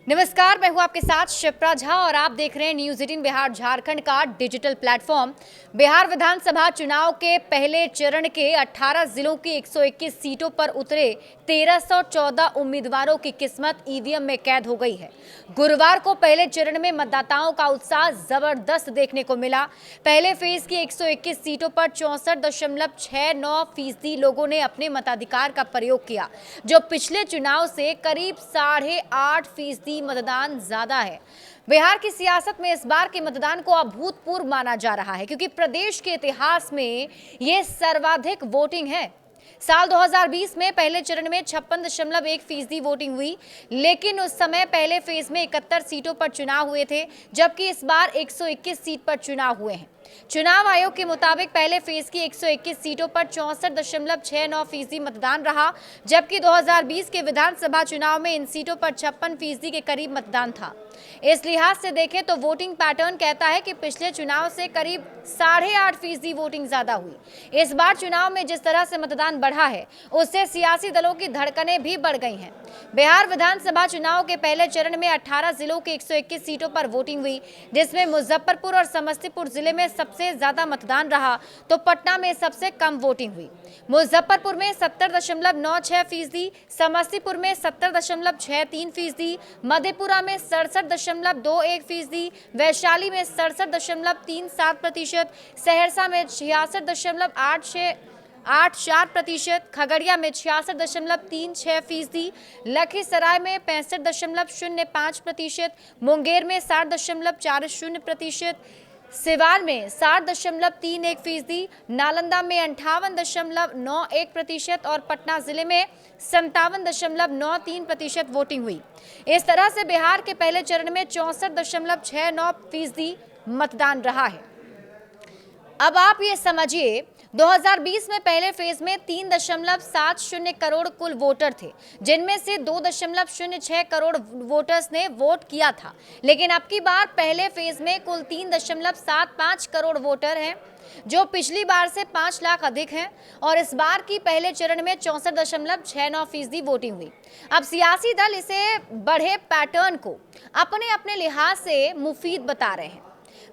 नमस्कार, मैं हूं आपके साथ शिप्रा झा और आप देख रहे हैं न्यूज़ 18 बिहार झारखंड का डिजिटल प्लेटफॉर्म। बिहार विधानसभा चुनाव के पहले चरण के 18 जिलों की 121 सीटों पर उतरे 1314 उम्मीदवारों की किस्मत ईवीएम में कैद हो गई है। गुरुवार को पहले चरण में मतदाताओं का उत्साह जबरदस्त देखने को मिला। पहले फेज की 121 सीटों पर 64.69% लोगों ने अपने मताधिकार का प्रयोग किया, जो पिछले चुनाव से करीब 8.5% मतदान ज्यादा है। बिहार की सियासत में इस बार के मतदान को अभूतपूर्व माना जा रहा है, क्योंकि प्रदेश के इतिहास में यह सर्वाधिक वोटिंग है। साल 2020 में पहले चरण में 56.1% वोटिंग हुई, लेकिन उस समय पहले फेज में 71 सीटों पर चुनाव हुए थे, जबकि इस बार 121 सीट पर चुनाव हुए हैं। चुनाव आयोग के मुताबिक पहले फेज की 121 सीटों पर 64.69% मतदान रहा, जबकि 2020 के विधानसभा चुनाव में इन सीटों पर 56% के करीब मतदान था। इस लिहाज से देखें तो वोटिंग पैटर्न कहता है कि पिछले चुनाव से करीब 8.5% वोटिंग ज्यादा हुई। इस बार चुनाव में जिस तरह से मतदान बढ़ा है, उससे सियासी दलों की धड़कनें भी बढ़ गई हैं। बिहार विधानसभा चुनाव के पहले चरण में 18 जिलों की 121 सीटों पर वोटिंग हुई, जिसमें मुजफ्फरपुर और समस्तीपुर जिले में सबसे ज्यादा मतदान रहा, तो पटना में सबसे कम वोटिंग हुई। मुजफ्फरपुर में 70.96%, समस्तीपुर में 70.63%, मधेपुरा में 67.21%, वैशाली में 67.37%, सहरसा में 66.84%, खगड़िया में 66.36%, लखीसराय में 65.05%, मुंगेर में 60.40%, सिवान में 60.31%, नालंदा में 58.91% और पटना जिले में 57.93% वोटिंग हुई। इस तरह से बिहार के पहले चरण में 64.69% मतदान रहा है। अब आप ये समझिए, 2020 में पहले फेज में 3.70 करोड़ कुल वोटर थे, जिनमें से 2.06 करोड़ वोटर्स ने वोट किया था। लेकिन अब की बार पहले फेज में कुल 3.75 करोड़ वोटर हैं, जो पिछली बार से 5 लाख अधिक हैं, और इस बार की पहले चरण में 64.69% वोटिंग हुई। अब सियासी दल इसे बढ़े पैटर्न को अपने अपने लिहाज से मुफीद बता रहे हैं।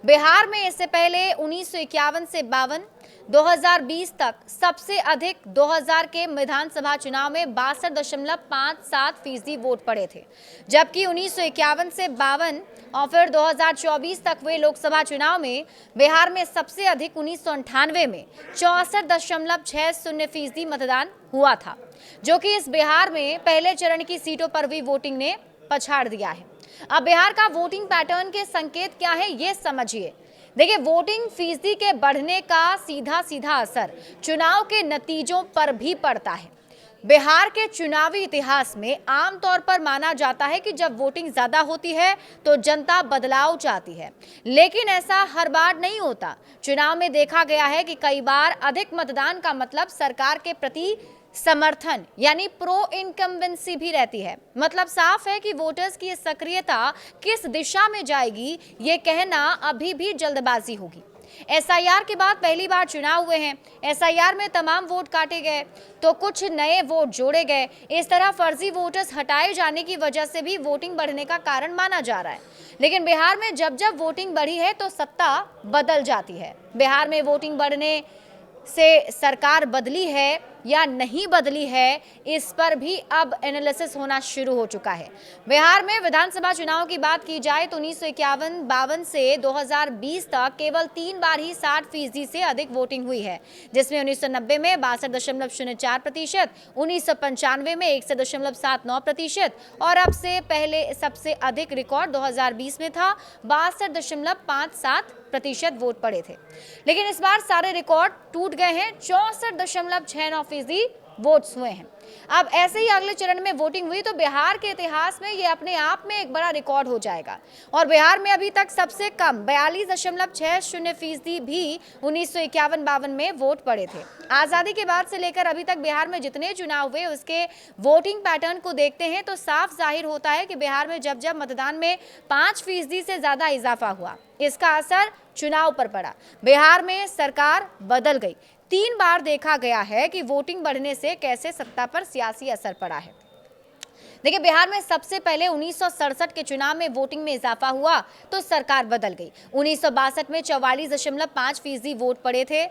बिहार में इससे पहले 1951 से 52, 2020 तक सबसे अधिक 2000 के विधानसभा चुनाव में 62.57% वोट पड़े थे, जबकि 1951 से 52 और फिर 2024 तक हुए लोकसभा चुनाव में बिहार में सबसे अधिक 1998 में 64.60% मतदान हुआ था, जो कि इस बिहार में पहले चरण की सीटों पर हुई वोटिंग ने पछाड़ दिया है। अब बिहार का वोटिंग पैटर्न के संकेत क्या है, ये समझिए। देखिए, वोटिंग फीसदी के बढ़ने का सीधा सीधा असर चुनाव के नतीजों पर भी पड़ता है। बिहार के चुनावी इतिहास में आमतौर पर माना जाता है कि जब वोटिंग ज्यादा होती है तो जनता बदलाव चाहती है, लेकिन ऐसा हर बार नहीं होता। चुनाव में देखा गया है कि कई बार अधिक मतदान का मतलब सरकार के प्रति समर्थन यानी प्रो इनकम्बेंसी भी रहती है। मतलब साफ है कि वोटर्स की सक्रियता किस दिशा में जाएगी, ये कहना अभी भी जल्दबाजी होगी। एसआईआर के बाद पहली बार चुनाव हुए हैं। एसआईआर में तमाम वोट काटे गए तो कुछ नए वोट जोड़े गए। इस तरह फर्जी वोटर्स हटाए जाने की वजह से भी वोटिंग बढ़ने का कारण माना जा रहा है। लेकिन बिहार में जब जब वोटिंग बढ़ी है तो सत्ता बदल जाती है। बिहार में वोटिंग बढ़ने से सरकार बदली है या नहीं बदली है, इस पर भी अब एनालिसिस होना शुरू हो चुका है। बिहार में विधानसभा चुनाव की बात की जाए तो 1951-52 से 2020 तक केवल 3 बार ही 60% से अधिक वोटिंग हुई है, जिसमें 1990 में 62.04%, 1995 में 61.79% और अब से पहले सबसे अधिक रिकॉर्ड 2020 में था, 62.57% वोट पड़े थे। लेकिन इस बार सारे रिकॉर्ड टूट गए हैं, 64.69% वोट्स हुए हैं। अब ऐसे ही अगले चरण में वोटिंग हुई तो बिहार के इतिहास में ये अपने आप में एक बड़ा रिकॉर्ड हो जाएगा। और बिहार में अभी तक सबसे कम 42.60% भी 1951-52 में वोट पड़े थे। आजादी के बाद से लेकर अभी तक बिहार में जितने चुनाव हुए उसके वोटिंग पैटर्न को देखते हैं तो साफ जाहिर होता है कि बिहार में जब जब मतदान में 5% से ज्यादा इजाफा हुआ, इसका असर चुनाव पर पड़ा। बिहार में सरकार बदल गई। 3 बार देखा गया है कि वोटिंग बढ़ने से कैसे सत्ता पर सियासी असर पड़ा है। देखिए, बिहार में सबसे पहले 1967 के चुनाव में वोटिंग में इजाफा हुआ तो सरकार बदल गई। 1962 में 44.5% वोट पड़े थे।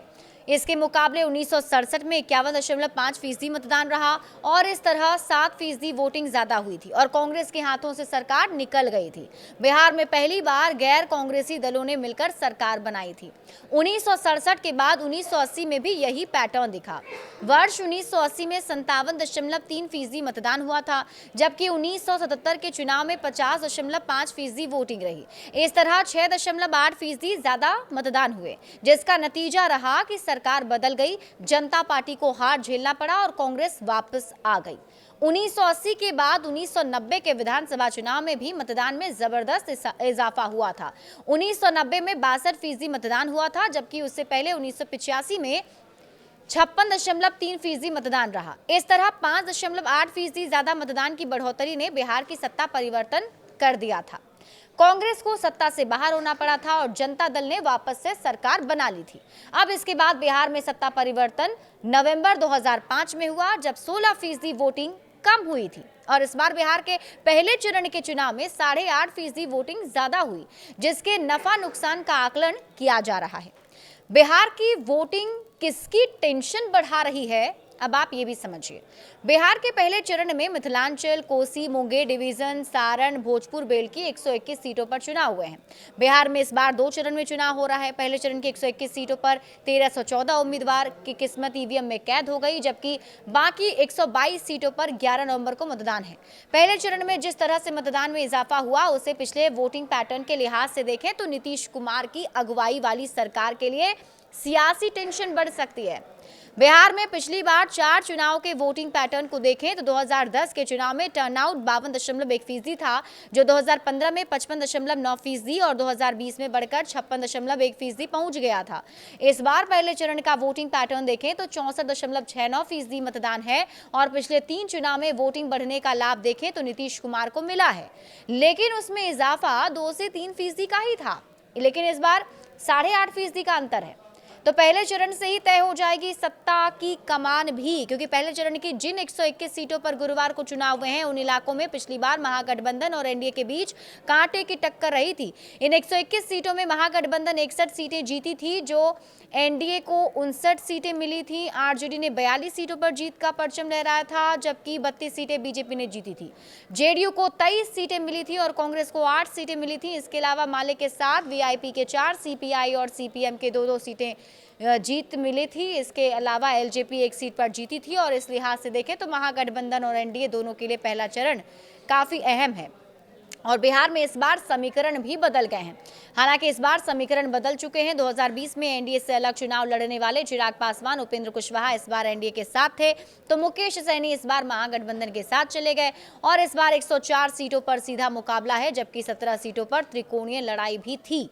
इसके मुकाबले 1967 में 51.5% मतदान रहा और इस तरह 7% वोटिंग ज्यादा हुई थी और कांग्रेस के हाथों से सरकार निकल गई थी। बिहार में पहली बार गैर कांग्रेसी दलों ने मिलकर सरकार बनाई थी। 1967 के बाद 1980 में भी यही पैटर्न दिखा। वर्ष 1980 में 57.3% मतदान हुआ था, जबकि 1977 के चुनाव में 50.5% वोटिंग रही। इस तरह 6.8% ज्यादा मतदान हुए, जिसका नतीजा रहा कि सरकार बदल गई, जनता पार्टी को हार झेलना पड़ा और कांग्रेस वापस आ गई। 1980 के बाद 1990 के विधानसभा चुनाव में भी मतदान में जबरदस्त इजाफा हुआ था। 1990 में 62% मतदान हुआ था, जबकि उससे पहले 1985 में 56.3% मतदान रहा। इस तरह 5.8% ज्यादा मतदान की बढ़ोतरी ने बिहार की सत्ता परिवर्तन कर दिया था। कांग्रेस को सत्ता से बाहर होना पड़ा था और जनता दल ने वापस से सरकार बना ली थी। अब इसके बाद बिहार में सत्ता परिवर्तन नवंबर 2005 में हुआ, जब 16% वोटिंग कम हुई थी और इस बार बिहार के पहले चरण के चुनाव में 8.5% वोटिंग ज्यादा हुई, जिसके नफा नुकसान का आकलन किया जा रहा है। बिहार की वोटिंग किसकी टेंशन बढ़ा रही है, अब आप ये भी समझिए। बिहार के पहले चरण में मिथिलांचल, कोसी, मुंगेर डिवीजन, सारण, भोजपुर, बेलकी 121 सीटों पर चुनाव हुए हैं। बिहार में इस बार 2 चरण में चुनाव हो रहा है। पहले चरण की 121 सीटों पर 1314 उम्मीदवार की किस्मत ईवीएम में कैद हो गई, जबकि बाकी 122 सीटों पर 11 नवंबर को मतदान है। पहले चरण में जिस तरह से मतदान में इजाफा हुआ, उसे पिछले वोटिंग पैटर्न के लिहाज से देखें तो नीतीश कुमार की अगुवाई वाली सरकार के लिए सियासी टेंशन बढ़ सकती है। बिहार में पिछली बार 4 चुनाव के वोटिंग पैटर्न को देखें तो 2010 के चुनाव में टर्नआउट 52.1% था, जो 2015 में 55.9% और 2020 में बढ़कर 56.1% पहुंच गया था। इस बार पहले चरण का वोटिंग पैटर्न देखें तो 64.69% मतदान है और पिछले 3 चुनाव में वोटिंग बढ़ने का लाभ देखें तो नीतीश कुमार को मिला है, लेकिन उसमें इजाफा 2 से 3% का ही था। लेकिन इस बार 8.5% का अंतर है। तो पहले चरण से ही तय हो जाएगी सत्ता की कमान भी, क्योंकि पहले चरण की जिन 121 सीटों पर गुरुवार को चुनाव हुए हैं, उन इलाकों में पिछली बार महागठबंधन और एनडीए के बीच कांटे की टक्कर रही थी। इन 121 सीटों में महागठबंधन 61 सीटें जीती थी, जो एनडीए को 59 सीटें मिली थी। आरजेडी ने 42 सीटों पर जीत का परचम लहराया था, जबकि 32 सीटें बीजेपी ने जीती थी। जेडीयू को 23 सीटें मिली थी और कांग्रेस को 8 सीटें मिली थी। इसके अलावा माले के 7, वीआईपी के 4, सीपीआई और सीपीएम के 2-2 सीटें जीत मिली थी। इसके अलावा एलजेपी 1 सीट पर जीती थी और इस लिहाज से देखें तो महागठबंधन और एनडीए दोनों के लिए पहला चरण काफी अहम है। और बिहार में इस बार समीकरण भी बदल गए हैं। हालांकि इस बार समीकरण बदल चुके हैं। 2020 में एनडीए से अलग चुनाव लड़ने वाले चिराग पासवान, उपेंद्र कुशवाहा इस बार एनडीए के साथ थे, तो मुकेश सहनी इस बार महागठबंधन के साथ चले गए और इस बार 104 सीटों पर सीधा मुकाबला है, जबकि 17 सीटों पर त्रिकोणीय लड़ाई भी थी।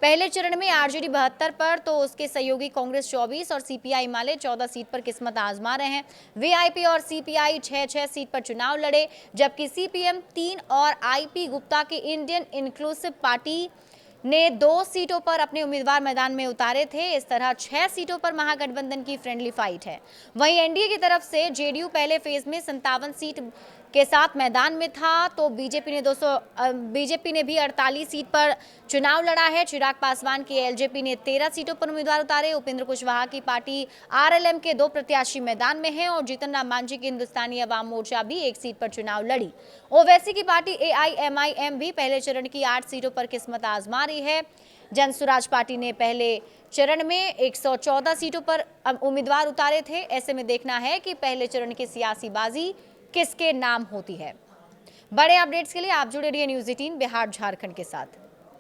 पहले चरण में आरजेडी 72 पर तो उसके सहयोगी कांग्रेस 24 और सीपीआई माले 14 सीट पर किस्मत आजमा रहे हैं। वीआईपी और सीपीआई 6-6 सीट पर चुनाव लड़े, जबकि सीपीएम 3 और आईपी गुप्ता की इंडियन इंक्लूसिव पार्टी ने 2 सीटों पर अपने उम्मीदवार मैदान में उतारे थे। इस तरह 6 सीटों पर महागठबंधन की फ्रेंडली फाइट है। वहीं एनडीए की तरफ से जेडीयू पहले फेज में 57 सीट के साथ मैदान में था, तो बीजेपी ने भी 48 सीट पर चुनाव लड़ा है। चिराग पासवान की एलजेपी ने 13 सीटों पर उम्मीदवार उतारे। उपेंद्र कुशवाहा की पार्टी आरएलएम के 2 प्रत्याशी मैदान में हैं और जीतन राम मांझी की हिंदुस्तानी अवाम मोर्चा भी 1 सीट पर चुनाव लड़ी। ओवैसी की पार्टी एआईएमआईएम भी पहले चरण की 8 सीटों पर किस्मत आजमा रही है। जनसुराज पार्टी ने पहले चरण में 114 सीटों पर उम्मीदवार उतारे थे। ऐसे में देखना है कि पहले चरण की सियासी बाजी किसके नाम होती है। बड़े अपडेट्स के लिए आप जुड़े रहिए न्यूज़ 18 बिहार झारखंड के साथ।